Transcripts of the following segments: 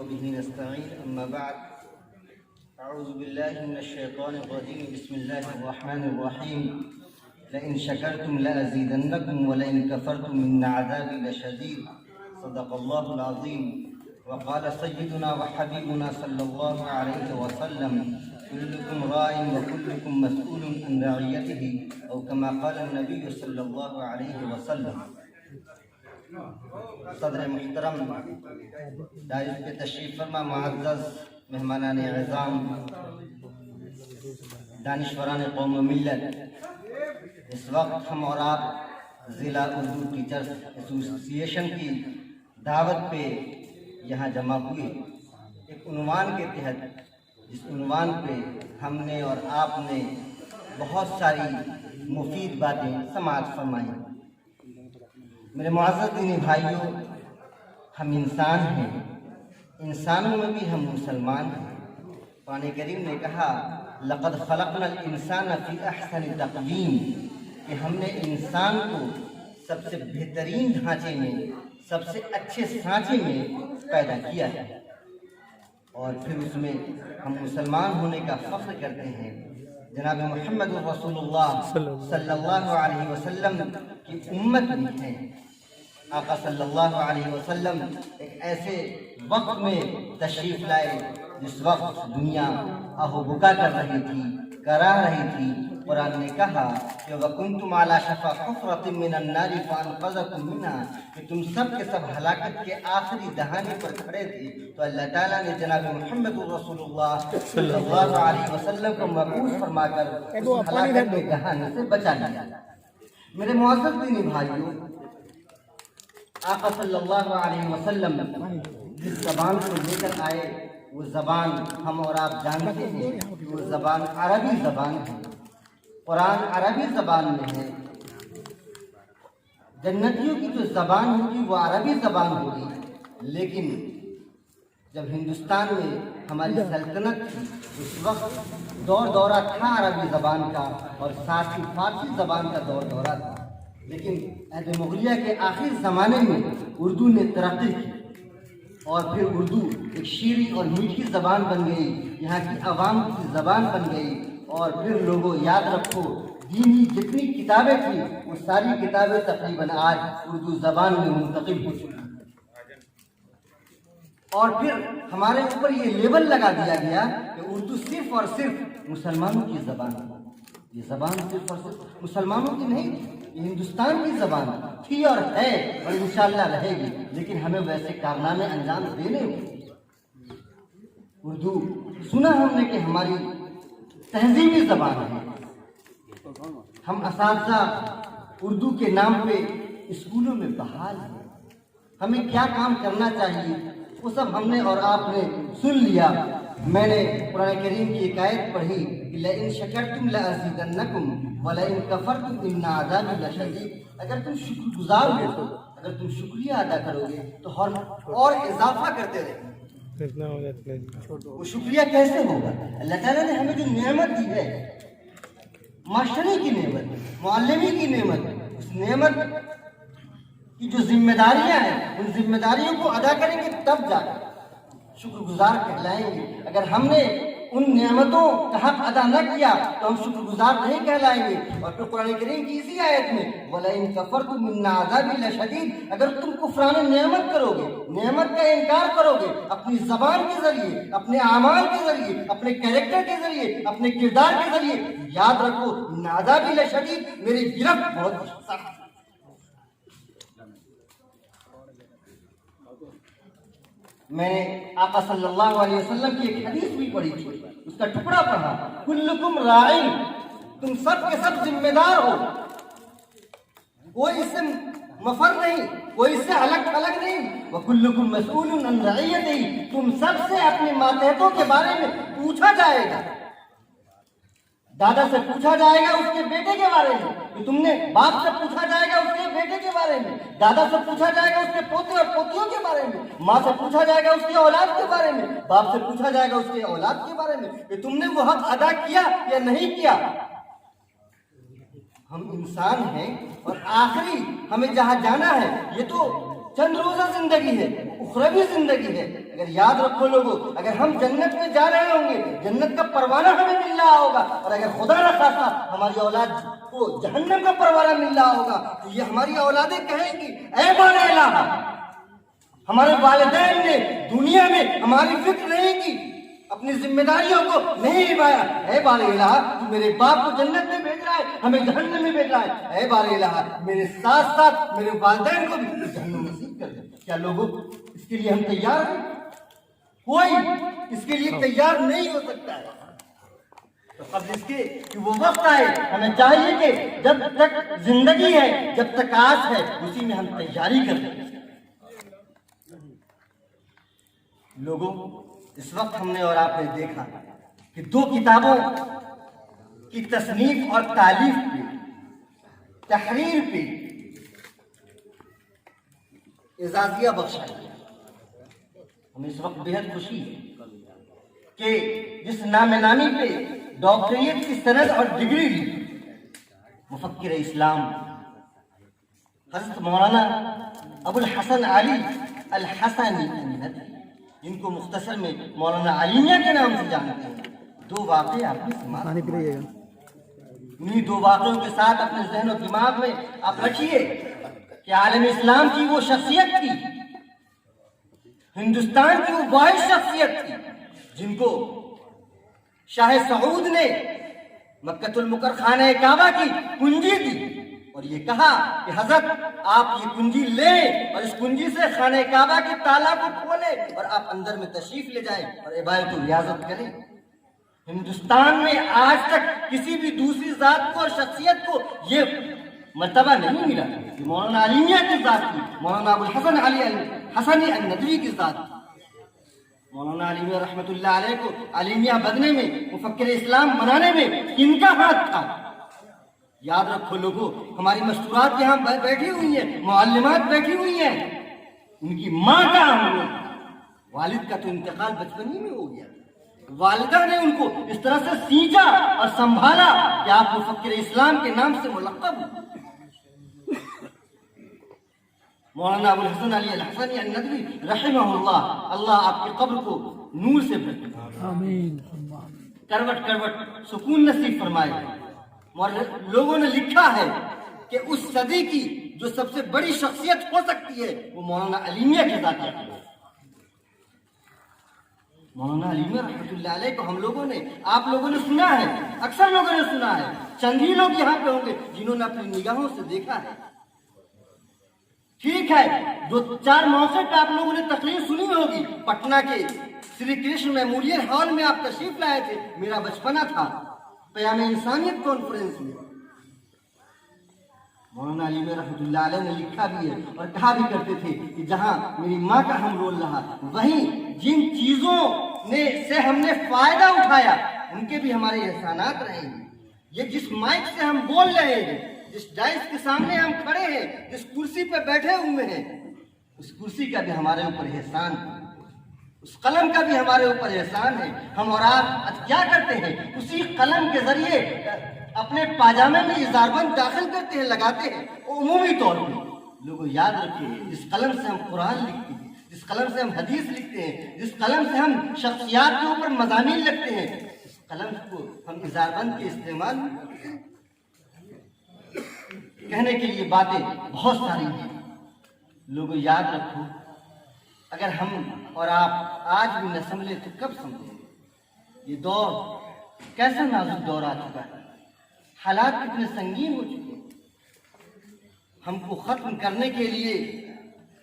وبه نستعين أما بعد أعوذ بالله من الشيطان الرجيم بسم الله الرحمن الرحيم لئن شكرتم لأزيدنكم ولئن كفرتم إن عذابي لشديد صدق الله العظيم وقال سيدنا وحبيبنا صلى الله عليه وسلم كلكم راع وكلكم مسؤول عن رعيته أو كما قال النبي صلى الله عليه وسلم۔ صدر محترم دارس پہ تشریف فرما معزز مہمانان اعظام دانشوران قوم و ملت، اس وقت ہم اور آپ ضلع اردو ٹیچرز ایسوسی ایشن کی دعوت پہ یہاں جمع ہوئے ایک عنوان کے تحت، جس عنوان پہ ہم نے اور آپ نے بہت ساری مفید باتیں سماعت فرمائیں۔ میرے معزز دینی بھائیوں، ہم انسان ہیں، انسانوں میں بھی ہم مسلمان ہیں۔ قرآن کریم نے کہا لقد خلقنا الانسان فی احسن تقویم، کہ ہم نے انسان کو سب سے بہترین ڈھانچے میں، سب سے اچھے سانچے میں پیدا کیا ہے، اور پھر اس میں ہم مسلمان ہونے کا فخر کرتے ہیں۔ جناب محمد رسول اللہ صلی اللہ علیہ وسلم کی امت بھی ہے۔ آقا صلی اللہ علیہ وسلم ایک ایسے وقت میں تشریف لائے جس وقت دنیا آہ و بکا کر رہی تھی، کرا رہی تھی۔ قرآن نے کہا کہ وَكُنْتُمْ عَلَى شَفَا حُفْرَةٍ مِّنَ النَّارِ فَأَنْقَذَكُم مِّنْهَا، کہ تم سب کے سب ہلاکت کے آخری دہانے پر کھڑے تھے، تو اللہ تعالیٰ نے جناب محمد رسول اللہ صلی اللہ علیہ وسلم کو مبعوث فرما کر اس ہلاکت کے دہانے سے بچا لیا۔ میرے معزز دینی بھائیوں، آقا صلی اللہ علیہ وسلم جس زبان کو لے کر آئے وہ زبان ہم اور آپ جانتے ہیں کہ وہ زبان عربی زبان ہے۔ قرآن عربی زبان میں ہے۔ جنتیوں کی جو زبان ہوگی وہ عربی زبان ہوگی، لیکن جب ہندوستان میں ہماری سلطنت تھی اس وقت دورہ تھا عربی زبان کا، اور ساتھ ہی فارسی زبان کا دورہ تھا، لیکن عہد مغلیہ کے آخر زمانے میں اردو نے ترقی کی، اور پھر اردو ایک شیریں اور میٹھی زبان بن گئی، یہاں کی عوام کی زبان بن گئی، اور پھر لوگوں یاد رکھو دینی جتنی کتابیں تھیں وہ ساری کتابیں تقریباً آج اردو زبان میں منتقل ہو چکی ہیں، اور پھر ہمارے اوپر یہ لیبل لگا دیا گیا کہ اردو صرف اور صرف مسلمانوں کی زبان ہے۔ یہ زبان صرف اور صرف مسلمانوں کی نہیں تھی، یہ ہندوستان کی زبان تھی اور ہے، اور انشاءاللہ رہے گی، لیکن ہمیں ویسے کارنامے انجام دینے ہوں۔ اردو سنا ہم نے کہ ہماری تہذیبی زبان ہے۔ ہم اساتذہ اردو کے نام پہ اسکولوں میں بحال ہیں۔ ہمیں کیا کام کرنا چاہیے وہ سب ہم نے اور آپ نے سن لیا۔ میں نے قرآن کریم کی ایک آیت پڑھی کہ لَئِن شَكَرْتُمْ لَأَزِيدَنَّكُمْ وَلَئِن كَفَرْتُمْ إِنَّ عَذَابِي لَشَدِيدٌ۔ اگر تم شکر گزار ہو، اگر تم شکریہ ادا کرو گے تو اور اضافہ کرتے رہیں۔ وہ شکریہ کیسے ہوگا؟ اللہ تعالیٰ نے ہمیں جو نعمت دی ہے، ماسٹری کی نعمت، معلمی کی نعمت، اس نعمت کی جو ذمہ داریاں ہیں ان ذمہ داریوں کو ادا کریں گے تب جا کر شکر گزار کہلائیں گے۔ اگر ہم نے ان نعمتوں کا حق ادا نہ کیا تو ہم شکر گزار نہیں کہلائیں گے۔ اور پھر قرآن کریم کی اسی آیت میں وَلَئِن كَفَرْتُمْ إِنَّ عَذَابِي لَشَدِيدٌ، اگر تم کفران نعمت کرو گے، نعمت کا انکار کرو گے، اپنی زبان کے ذریعے، اپنے اعمال کے ذریعے، اپنے کیریکٹر کے ذریعے، اپنے کردار کے ذریعے، یاد رکھو إِنَّ عَذَابِي لَشَدِيدٌ، میری گرفت بہت سخت ہے۔ میں نے آقا صلی اللہ علیہ وسلم کی ایک حدیث بھی پڑھی تھی، اس کا ٹکڑا پڑھا، کلکم راعٍ، تم سب کے سب ذمہ دار ہو، کوئی اس سے مفر نہیں، کوئی اس سے الگ تھلگ نہیں۔ وَكُلُّكُمْ مَسْئُولٌ عَنْ رَعِيَّتِهِ، تم سب سے اپنے ماتحتوں کے بارے میں پوچھا جائے گا۔ دادا سے پوچھا جائے گا اس کے بیٹے کے بارے میں، کہ تم نے باپ سے پوچھا جائے گا اس کے بیٹے کے بارے میں، دادا سے پوچھا جائے گا اس کے پوتے اور پوتیوں کے بارے میں، ماں سے پوچھا جائے گا اس کی اولاد کے بارے میں، باپ سے پوچھا جائے گا اس کی اولاد کے بارے میں کہ تم نے وہ حق ادا کیا یا نہیں کیا۔ ہم انسان ہیں اور آخری ہمیں جہاں جانا ہے یہ تو چند روزہ زندگی ہے، اخروی زندگی ہے. اگر یاد رکھو لوگوں، اگر ہم جنت میں جا رہے ہوں گے، جنت کا پروانہ ہمیں مل رہا ہوگا، اور اگر خدا نہ خواستہ ہماری اولاد کو جہنم کا پروانہ مل رہا ہوگا تو یہ ہماری اولادیں کہیں گی اے بار الہ، ہمارے والدین نے دنیا میں ہماری فکر نہیں کی، اپنی ذمہ داریوں کو نہیں نبھایا. اے بار الہ، تو میرے باپ کو جنت میں بھیج رہا ہے، ہمیں جہنم میں بھیج رہا ہے. اے بار الہ، میرے ساتھ ساتھ میرے والدین کو بھی جہنم نصیب کر دے. کیا لوگوں اس کے لیے ہم تیار ہیں؟ کوئی اس کے لیے تیار نہیں ہو سکتا ہے. تو قبل اس کے کہ وہ وقت آئے، ہمیں چاہیے کہ جب تک زندگی ہے، جب تک آس ہے، اسی میں ہم تیاری کریں. لوگوں، اس وقت ہم نے اور آپ نے دیکھا کہ 2 کتابوں کی تصنیف اور تالیف پہ، تحریر پہ اعزازیہ بخشا ہے. ہمیں اس وقت بہت خوشی ہے کہ جس نام نامی پہ ڈاکٹریٹ کی سند اور ڈگری لی مفکر اسلام حضرت مولانا ابو الحسن علی الحسنی، جن کو مختصر میں مولانا علیمیہ کے نام سے جانتے ہیں. 2 واقعے آپ نے سماعت فرمائے. انہی 2 واقعوں کے ساتھ اپنے ذہن و دماغ میں آپ رکھیے کہ عالم اسلام کی وہ شخصیت تھی، ہندوستان کی وہ واحد شخصیت تھی جن کو شاہ سعود نے مکۃ المکرمہ خانہ کعبہ کی کنجی دی اور یہ کہا کہ حضرت آپ یہ کنجی لیں اور اس کنجی سے خانہ کعبہ کے تالا کو کھولیں اور آپ اندر میں تشریف لے جائیں اور عبادت و ریاضت کریں. ہندوستان میں آج تک کسی بھی دوسری ذات کو اور شخصیت کو یہ مرتبہ نہیں ملا کہ مولانا علیمیہ کی ذات کی، مولانا ابو الحسن علی الحسنی الندوی کی ذات کی. مولانا علیمیہ رحمۃ اللہ علیہ کو علیمیہ بدنے میں، مفکر اسلام بنانے میں کن کا ہاتھ تھا؟ یاد رکھو لوگوں، ہماری مستورات یہاں بیٹھی ہوئی ہیں، معلمات بیٹھی ہوئی ہیں، ان کی ماں کا ہم لوگ، والد کا تو انتقال بچپن ہی میں ہو گیا. والدہ نے ان کو اس طرح سے سینچا اور سنبھالا کہ آپ مفکر اسلام کے نام سے ملقب. مولانا ابو الحسن علی الحسنی الندوی رحمہ اللہ، اللہ آپ کی قبر کو نور سے بھر دے، آمین، کروٹ کروٹ سکون نصیب فرمائے. لوگوں نے لکھا ہے کہ اس صدی کی جو سب سے بڑی شخصیت ہو سکتی ہے وہ مولانا علیمیہ کی ذات ہے. مولانا علیمیہ رحمۃ اللہ علیہ کو ہم لوگوں نے، آپ لوگوں نے سنا ہے، اکثر لوگوں نے سنا ہے، چند ہی لوگ یہاں پہ ہوں گے جنہوں نے اپنی نگاہوں سے دیکھا ہے. ٹھیک ہے، 2-4 موقع پہ آپ لوگوں نے تقریر سنی ہوگی. پٹنہ کے سری کرشن میموریل ہال میں آپ تشریف لائے تھے، میرا بچپنا تھا، پیام انسانیت کانفرنس میں. مولانا علیمیہ رحمۃ اللہ علیہ نے لکھا بھی ہے اور کہا بھی کرتے تھے کہ جہاں میری ماں کا ہم رول رہا، وہیں جن چیزوں سے ہم نے فائدہ اٹھایا ان کے بھی ہمارے احسانات رہے ہیں. یہ جس مائک سے ہم بول رہے ہیں، جس ڈائس کے سامنے ہم کھڑے ہیں، جس کرسی پہ بیٹھے ہوئے ہیں، اس کرسی کا بھی ہمارے اوپر احسان ہے، اس قلم کا بھی ہمارے اوپر احسان ہے. ہم اور آپ کیا کرتے ہیں؟ اسی قلم کے ذریعے اپنے پاجامے میں اظہار بند داخل کرتے ہیں، لگاتے ہیں. عمومی طور پہ لوگوں یاد رکھیں، جس قلم سے ہم قرآن لکھتے ہیں، جس قلم سے ہم حدیث لکھتے ہیں، جس قلم سے ہم شخصیات کے اوپر مضامین لکھتے ہیں، اس قلم کو ہم اظہار بند کے استعمال کرتے ہیں. کہنے کے لیے باتیں بہت ساری ہیں. لوگوں یاد رکھو، اگر ہم اور آپ آج بھی نہ سمجھے تو کب سمجھیں گے؟ یہ دور کیسا نازک دور آ چکا ہے، حالات کتنے سنگین ہو چکے ہیں. ہم کو ختم کرنے کے لیے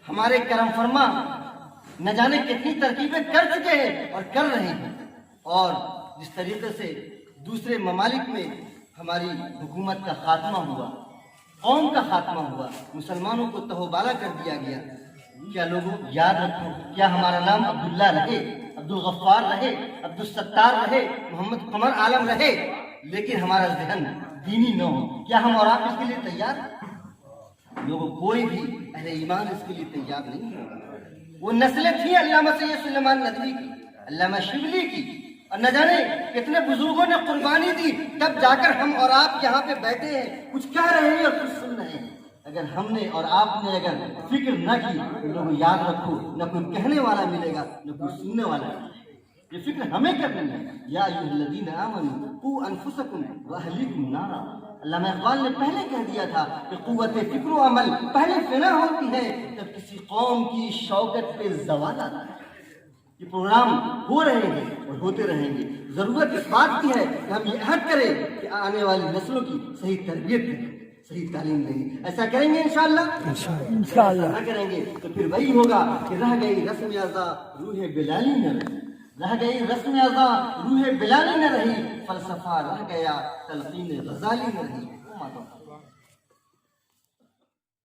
ہمارے کرم فرما نہ جانے کتنی ترکیبیں کر چکے ہیں اور کر رہے ہیں. اور جس طریقے سے دوسرے ممالک میں ہماری حکومت کا خاتمہ ہوا، قوم کا خاتمہ ہوا، مسلمانوں کو تہوبالا کر دیا گیا. کیا لوگوں یاد رکھو، کیا ہمارا نام عبداللہ رہے، عبدالغفار رہے، عبدالستار رہے، محمد قمر عالم رہے، لیکن ہمارا ذہن دینی نہ ہو، کیا ہم اور آپ اس کے لیے تیار ہیں؟ لوگوں کوئی بھی اہل ایمان اس کے لیے تیار نہیں ہے. وہ نسلیں تھیں علامہ سید سلیمان ندوی کی، علامہ شبلی کی، اور نہ جانے کتنے بزرگوں نے قربانی دی، تب جا کر ہم اور آپ یہاں پہ بیٹھے ہیں، کچھ کہہ رہے ہیں اور کچھ سن رہے ہیں. اگر ہم نے اور آپ نے اگر فکر نہ کی تو لوگوں یاد رکھو نہ کوئی کہنے والا ملے گا نہ کوئی سننے والا ملے گا. یہ فکر ہمیں کرنی ہے. یا ایھا الذین آمنوا قوا انفسکم واہلیکم نارا. علامہ اقبال نے پہلے کہہ دیا تھا کہ قوت فکر و عمل پہلے فنا ہوتی ہے جب کسی قوم کی شوکت پہ زوال آتا ہے. یہ پروگرام ہو رہے ہیں اور ہوتے رہیں گے. ضرورت اس بات کی ہے کہ ہم یہ عہد کریں کہ آنے والی نسلوں کی صحیح تربیت کریں, صحیح تعلیم دیں گے. ایسا کریں گے انشاءاللہ. نہ کریں گے تو پھر وہی ہوگا کہ رہ گئی رسم ازاں روح بلالی نہ رہی. رہ گئی رسم ازاں روح بلالی نہ رہی. فلسفہ رہ گیا تلقین غزالی نہ رہی.